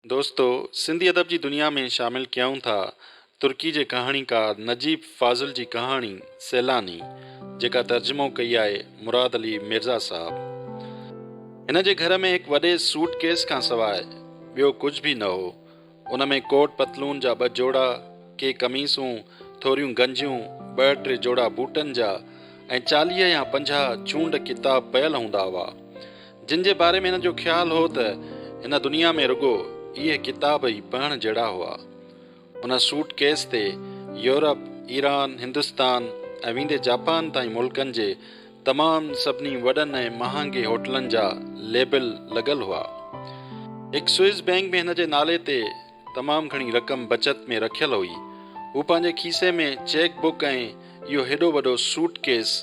दोस्तों, सिंधी अदब जी दुनिया में शामिल कयूं था तुर्की जे कहाणीकार नजीब फाज़िल जी कहाणी सैलानी, जेका तर्जुमो कई आहे मुराद अली मिर्ज़ा साहब। हिन जे घर में हिकु वॾे सूटकेस खां सवाइ ॿियो कुझु बि न हो। उन में कोट पतलून जा 2 जोड़ा, के कमीसूं, थोरियूं गंजियूं, 2-3 जोड़ा बूटनि जा ऐं 40 या 50 चूंड किताब पियल हूंदा हुआ, जिन जे बारे में हिन जो ख़्यालु हो त हिन दुनिया में रुगो इहे किताब ई पढ़ण जहिड़ा हुआ। उन सूटकेस ते यूरोप, ईरान, हिंदुस्तान ऐं वेंदे जापान ताईं मुल्कनि जे तमामु सभिनी वॾनि ऐं महांगे होटलनि जा लेबल लॻल हुआ। हिकु स्विस बैंक में हिन जे नाले ते तमामु घणी रक़म बचत में रखियल हुई। हू पंहिंजे खीसे में चेक बुक ऐं इहो हेॾो वॾो सूटकेस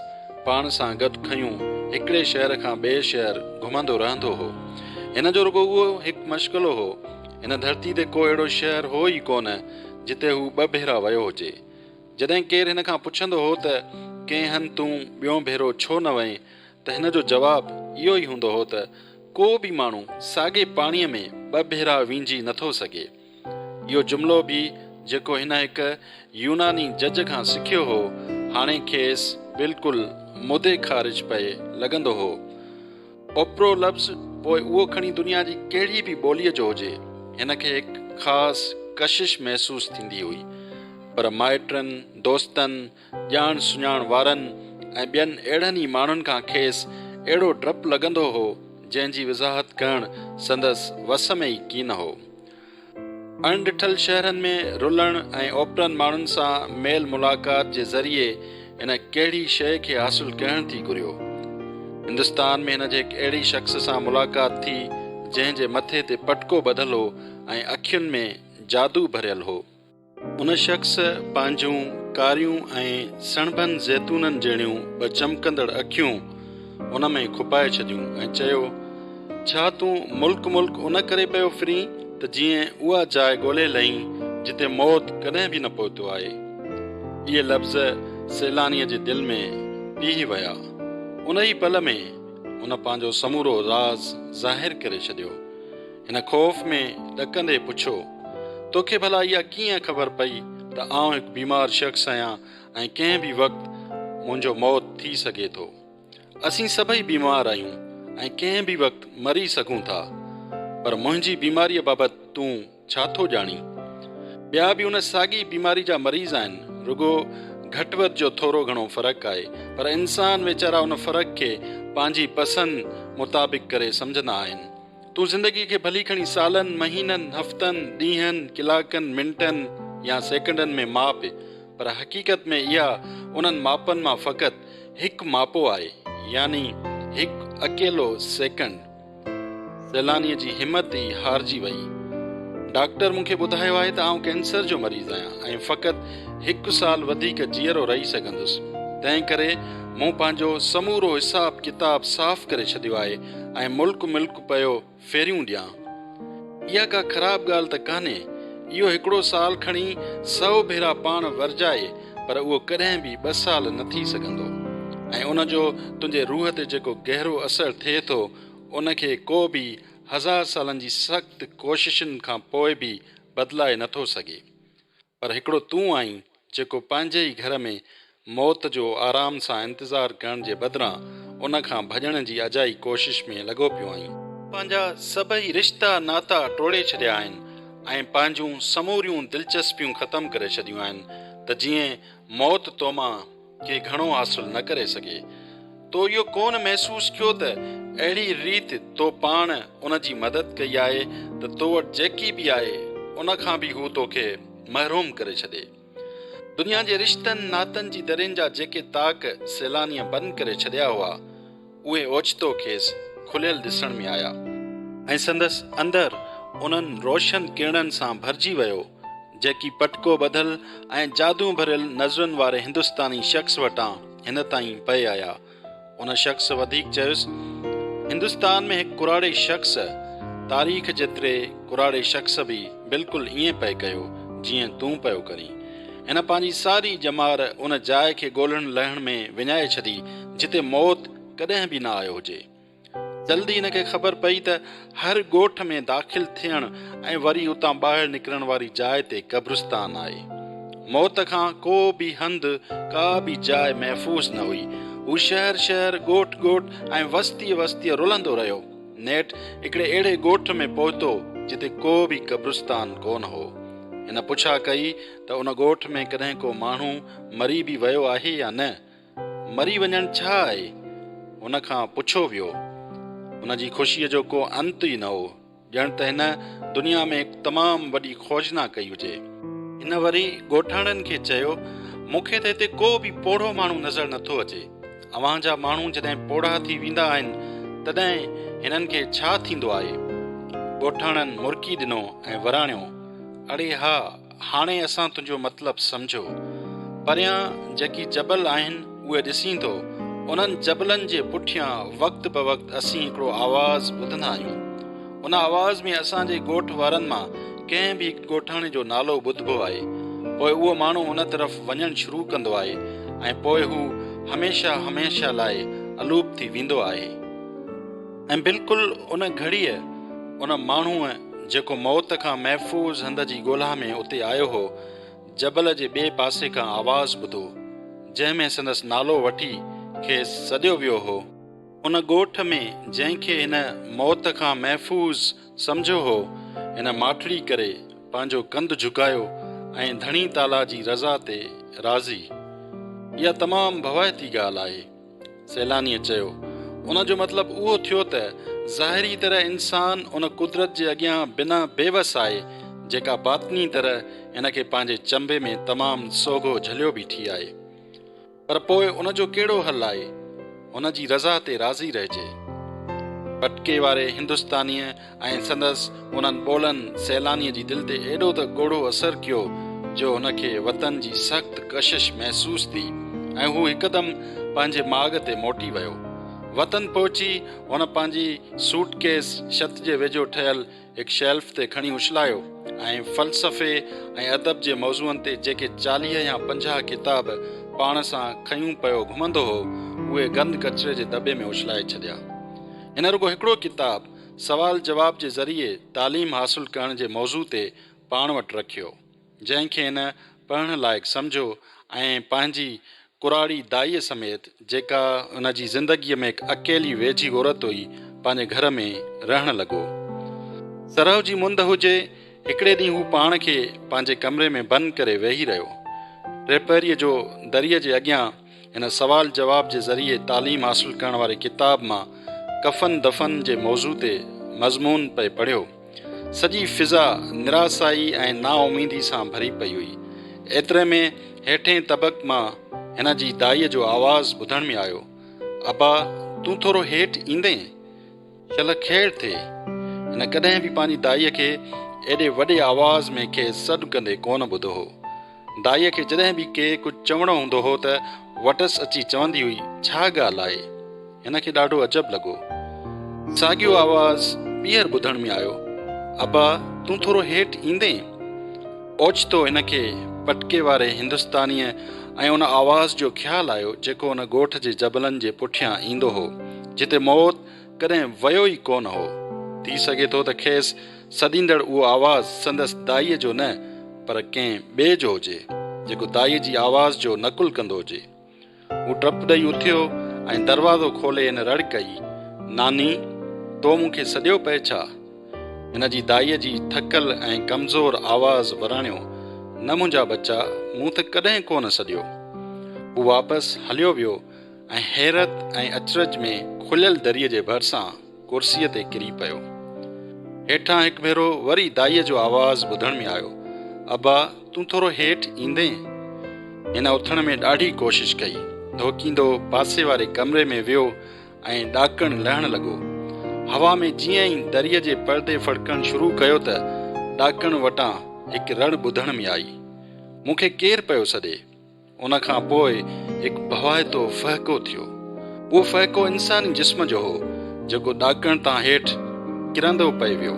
पाण सां गॾु खयूं हिकिड़े शहर खां ॿिए शहर घुमंदो रहंदो हो। हिन जो रुगो उहो हिकु मश्ग़लो हो। हिन धरती ते को अहिड़ो शहर हो ई कोन जिते हू 2 भेरा वियो हुजे। जॾहिं केरु हिन खां पुछंदो हो त कंहिं हंधि तूं ॿियों भेरो छो न वएं, त हिन जो जवाबु इहो ई हूंदो हो त को बि माण्हू साॻे पाणीअ में 2 भेरा विञी नथो सघे। इहो जुमिलो बि जेको हिन हिकु यूनानी जज खां सिखियो हो, हाणे खेसि बिल्कुलु मुदे ख़ारिज पए लॻंदो हो। ओपरो लफ़्ज़ पोइ उहो खणी दुनिया जी कहिड़ी बि ॿोलीअ जो हुजे, हिन खे हिकु ख़ासि कशिश महसूसु थींदी हुई। पर माइटनि, दोस्तनि, ॼाण सुञाण वारनि ऐं ॿियनि अहिड़नि ई माण्हुनि खां खेसि अहिड़ो डपु लॻंदो हो जंहिंजी वज़ाहत करणु संदसि वस में ई कीन हो। अणॾिठल शहरनि में रुलण ऐं ओपरनि माण्हुनि सां मेल मुलाक़ात जे ज़रिए हिन कहिड़ी शइ खे हासिलु करण थी घुरियो। हिंदुस्तान में हिन जे हिकु अहिड़ी शख़्स सां मुलाक़ात थी जंहिं जे मथे ते पटको ॿधल हो ऐं अखियुनि में जादू भरियल हो। उन शख़्स पंहिंजूं कारियूं ऐं सणभनि ज़ैतूननि जहिड़ियूं 2 चमकंदड़ अखियूं उन में खुपाए छॾियूं ऐं चयो, छा तूं मुल्क उन करे पियो फिरीं त जीअं उहा जाइ ॻोल्हे लहीं जिते मौत कॾहिं बि न पहुतो आहे। इहे लफ़्ज़ सैलानीअ जे दिलि में पीही विया। उन ई पल में उन पंहिंजो समूरो राज़ ज़ाहिर करे छॾियो। हिन ख़ौफ़ में ॾकंदे पुछो, तोखे भला इहा कीअं ख़बर पई त आउं हिकु बीमार शख़्स आहियां ऐं कंहिं बि वक़्तु मुंहिंजो मौत थी सघे थो। असीं सभई बीमार आहियूं ऐं कंहिं बि वक़्तु मरी सघूं था, पर मुंहिंजी बीमारीअ बाबति तूं छा थो ॼाणी? ॿिया बि उन साॻी बीमारी जा मरीज़ आहिनि, रुगो घटि वधि जो थोरो घणो फ़र्क़ु आहे, पर इंसान वीचारा उन फ़र्क़ु खे पंहिंजी पसंदि मुताबिक़ करे सम्झंदा आहिनि। तूं ज़िंदगी खे भली खणी सालनि, महीननि, हफ़्तनि, ॾींहंनि, कलाकनि, मिंटनि या सेकंडनि में माप, पर हक़ीक़त में इहा उन्हनि मापनि मां फ़क़ति हिकु मापो आहे, यानी हिकु अकेलो सेकंड। सैलानीअ जी हिमत ई हारजी वई। डॉक्टर मूंखे ॿुधायो आहे त आउं कैंसर जो मरीज़ आहियां ऐं फ़क़ति 1 साल वधीक जीअरो रही सघंदुसि। तंहिं करे मूं पंहिंजो समूरो हिसाब किताब साफ़ करे छॾियो आहे ऐं मुल्क पियो फेरियूं ॾियां। इहा का ख़राबु ॻाल्हि त कान्हे। इहो 1 साल खणी 100 भेरा पाण वरजाए, पर उहो कॾहिं बि 2 साल न थी सघंदो। ऐं उन जो तुंहिंजे रूह ते जेको गहरो असरु थिए थो, उन खे को बि 1000 सालनि जी सख़्त कोशिशुनि खां पोइ बि बदिलाए नथो सघे। पर हिकिड़ो तूं आहीं जेको पंहिंजे ई घर में मौत जो आराम सां इंतज़ारु करण जे बदिरां उन खां भॼण जी अजाई कोशिश में लॻो पियो आहीं। पंहिंजा सभई रिश्ता नाता टोड़े छॾिया आहिनि ऐं पंहिंजूं समूरियूं दिलचस्पियूं ख़तमु करे छॾियूं आहिनि त जीअं मौत तोमां के घणो हासिलु न करे सघे। तो इहो कोन महसूसु कयो त अहिड़ी रीति तो पाण उन जी मदद कई आहे त तो वटि जेकी बि आहे उन खां बि हू तोखे महरूम करे छॾे। दुनिया जे रिश्तनि नातनि जी दरियुनि जा जेके ताक़ सैलानीअ बंदि करे छॾिया हुआ, उहे ओचितो खेसि खुलियल ॾिसण में आया ऐं संदसि अंदरि उन्हनि रोशन किरणनि सां भरिजी वियो जेकी पटको ॿधल ऐं जादू भरियल नज़रुनि वारे हिंदुस्तानी शख़्स वटां हिन ताईं पए आया। उन शख़्स वधीक चयुसि, हिंदुस्तान में हिकु कुराड़े शख़्स तारीख़ जेतिरे कुराड़े शख़्स बि बिल्कुलु ईअं पए कयो जीअं तूं पियो करीं। हिन पंहिंजी सारी जमार उन जाइ खे ॻोल्हण लहण में विञाए छॾी जिते मौत कॾहिं बि न आयो हुजे। जल्दी हिनखे ख़बर पई त हर ॻोठ में दाख़िल थियण ऐं वरी उतां ॿाहिरि निकिरण वारी जाइ ते क़ब्रिस्तान आहे। मौत खां को बि हंधि का बि जाइ महफ़ूज़ न हुई। हू शहर शहर ॻोठ ॻोठ ऐं वस्तीअ रुलंदो रहियो। नेठि हिकिड़े अहिड़े ॻोठ में पहुतो जिते को बि क़ब्रिस्तान कोन हो। हिन पुछा कई त उन ॻोठ में कॾहिं को माण्हू मरी बि वियो आहे या न। मरी वञणु छा आहे, हुन खां पुछो वियो। हुन जी ख़ुशीअ जो को अंत ई न हो, ॼण त हिन दुनिया में हिकु तमामु वॾी खोजना कई हुजे। हिन वरी ॻोठाणनि खे चयो, मूंखे त हिते को बि पोढ़ो माण्हू नज़र नथो अचे। अव्हां जा माण्हू जॾहिं पोढ़ा थी वेंदा आहिनि तॾहिं हिननि खे छा थींदो आहे? ॻोठाणनि मुरकी ॾिनो ऐं वराणियो, अड़े हा, हाणे असां तुंहिंजो मतिलबु सम्झो। परियां जेकी जबल आहिनि उहे ॾिसीं थो, उन्हनि जबलनि जे पुठियां वक़्तु ब वक़्तु असीं हिकिड़ो आवाज़ु ॿुधंदा आहियूं। उन आवाज़ में असांजे ॻोठ वारनि मां कंहिं बि हिकु ॻोठाणे जो नालो ॿुधबो आहे। पोइ उहो माण्हू उन तरफ़ वञणु शुरू कंदो आहे ऐं पोइ हू हमेशह लाइ अलूप थी वेंदो आहे। ऐं बिल्कुलु उन घड़ीअ उन माण्हूअ जेको मौत खां महफ़ूज़ हंध जी ॻोल्हा में उते आयो हो, जबल जे ॿिए पासे खां आवाज़ु ॿुधो जंहिंमें संदसि नालो वठी खेसि सॾियो वियो हो। उन ॻोठ में जंहिंखे हिन मौत खां महफ़ूज़ सम्झो हो, हिन माठड़ी करे पंहिंजो कंधु झुकायो ऐं धणी ताला जी रज़ा ते राज़ी। इहा तमामु भवाइती ॻाल्हि आहे, सैलानीअ चयो। उन जो मतिलबु उहो थियो त ज़ाहिरी तरह इंसान उन कुदरत जे अॻियां बिना बेवस आहे जेका बातनी तरह हिन खे पंहिंजे चंबे में तमामु सोघो झलियो बीठी आहे। पर पोइ उन जो कहिड़ो हल आहे? हुन जी रज़ा ते राज़ी रहिजे। पटके वारे हिंदुस्तानीअ ऐं संदसि उन्हनि ॿोलनि सैलानीअ जी दिलि ते एॾो त ॻोढ़ो असरु कयो जो हुनखे वतन जी सख़्त कशिश महसूसु थी ऐं हू हिकदमि पंहिंजे माॻ ते मोटी वियो। वतन पहुची हुन पंहिंजी सूटकेस छत जे वेझो ठहियल हिकु शेल्फ ते खणी उछलायो ऐं फ़लसफ़े ऐं अदब जे मौज़ूअनि ते जेके 40 या 50 किताब पाण सां खयूं पियो घुमंदो हो, उहे गंद कचिरे जे दॿे में उछलाए छॾिया। हिन रुगो हिकिड़ो किताब सवाल जवाब जे ज़रिए तालीम हासिल करण जे मौज़ू ते पाण वटि रखियो, जंहिंखे हिन पढ़ण लाइक़ु सम्झो ऐं पंहिंजी कुराड़ी दाईअ समेत, जेका हुन जी ज़िंदगीअ में हिकु अकेली वेझी औरत हुई, पंहिंजे घर में रहण लॻो। सरह जी मुंद हुजे, हिकिड़े ॾींहुं हू पाण खे पंहिंजे कमरे में बंदि करे वेही रहियो। टेपरीअ जो दरीअ जे अॻियां हिन सवाल जवाब जे ज़रिए तालीम हासिल करण वारे किताब मां कफ़न दफ़न जे मौज़ू ते मज़मून पे पढ़ियो। सॼी फिज़ा निरासाई ऐं नाउमीदी सां भरी पई हुई। एतिरे में हेठें तबक़ मां हिन जी दाईअ जो आवाज़ु ॿुधण में आयो, अबा तूं थोरो हेठि ईंदे, शल खेड़ थिए। हिन कॾहिं बि पंहिंजी दाईअ खे एॾे वॾे आवाज़ में के सॾु कंदे कोन ॿुधो हो। दाईअ खे जॾहिं बि के कुझु चवणो हूंदो हो त वटसि अची चवंदी हुई, छा ॻाल्हि आहे? हिन खे ॾाढो अजब लॻो। साॻियो आवाज़ ॿीहर ॿुधण में आयो, अबा तूं थोरो हेठि ईंदे। ओचितो हिन खे पटके वारे हिंदुस्तानीअ ऐं उन आवाज़ जो ख़्यालु आयो जेको उन ॻोठ जे जबलनि जे पुठियां ईंदो हो, जिते मौत कॾहिं वियो ई कोन हो। थी सघे थो त खेसि सदींदड़ उहो आवाज़ संदसि दाईअ जो न, पर कंहिं ॿिए जो हुजे जेको दाईअ जी आवाज़ जो नकुल कंदो हुजे। हू टप ॾेई उथियो ऐं दरवाज़ो खोले हिन रड़ कई, नानी तो मूंखे सॾियो पए छा? हिन जी दाईअ जी थकल ऐं कमज़ोर आवाज़ वराणियो, न मुंहिंजा बच्चा, मूं त कॾहिं कोन सॾियो। हू वापसि हलियो वियो ऐं हैरत ऐं अचरज में खुलियल दरीअ जे भरिसां कुर्सीअ ते किरी पियो। हेठां हिकु भेरो वरी दाईअ जो आवाज़ु ॿुधण में आयो, अबा तूं थोरो हेठि ईंदे। हिन उथण में ॾाढी कोशिशि कई, धोकींदो पासे वारे कमरे में वियो ऐं ॾाकणु लहण लॻो। हवा में जीअं ई दरीअ जे परदे फड़कणु शुरू कयो त ॾाकण वटां हिकु रड़ ॿुधण में आई, मूंखे केरु पियो सॾे? उन खां पोइ हिकु भवाइतो फहको थियो। उहो फहको इंसानी जिस्म जो हो जेको ॾाकण तां हेठि किरंदो पए वियो,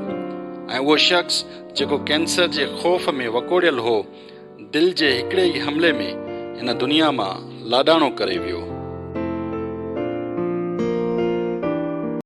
ऐं उहो शख़्स जेको कैंसर जे ख़ौफ़ में वकोड़ियल हो, दिलि जे हिकिड़े ई हमले में हिन दुनिया मां लाॾाणो करे वियो।